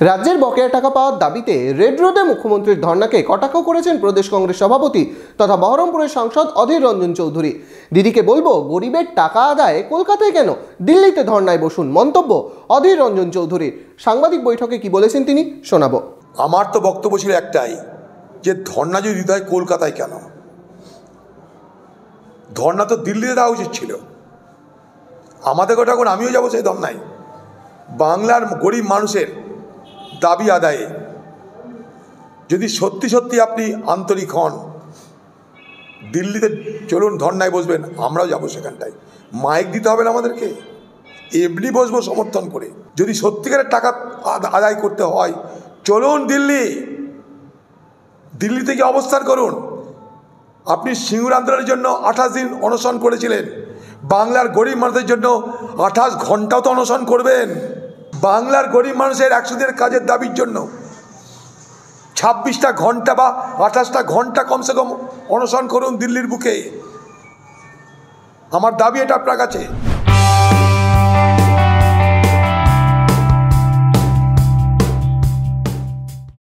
রাজ্যের বকেয়া টাকা পাওয়ার দাবিতে রেড রোডে মুখ্যমন্ত্রীর ধর্নাকে কটাক্ষ করেছেন প্রদেশ কংগ্রেস সভাপতি তথা বহরমপুরের সাংসদ অধীর রঞ্জন চৌধুরী। দিদিকে বলবো, গরিবের টাকা আদায় কলকাতায় কেন, দিল্লিতে ধর্নায় বসুন, মন্তব্য অধীর রঞ্জন চৌধুরীর। সাংবাদিক বৈঠকে কি বলেছেন তিনি শোনাবো। আমার তো বক্তব্য ছিল একটাই, যে ধর্না যদি দিতে হয় কলকাতায় কেন? ধর্না তো দিল্লিতে দেওয়া উচিত ছিল। আমাদের কথা এখন আমিও যাবো সেই ধর্নায়। বাংলার গরিব মানুষের দাবি আদায়ে যদি সত্যি সত্যি আপনি আন্তরিক হন, দিল্লিতে চলুন ধর্নায় বসবেন, আমরাও যাবো সেখানটায়। মাইক দিতে হবে না আমাদেরকে, এমনি বসবো সমর্থন করে। যদি সত্যিকারের টাকা আদায় করতে হয় চলুন দিল্লিতে গিয়ে অবস্থান করুন। আপনি সিঙ্গুর আন্দোলনের জন্য 28 দিন অনশন করেছিলেন, বাংলার গরিব মানুষের জন্য 28 ঘন্টাও তো অনশন করবেন। বাংলার গরিব মানুষের 100 দিনের কাজের দাবির জন্য 26টা ঘন্টা বা 28টা ঘন্টা কমসে কম অনশন করুন দিল্লির বুকে। আমার দাবি এটা আপনার কাছে।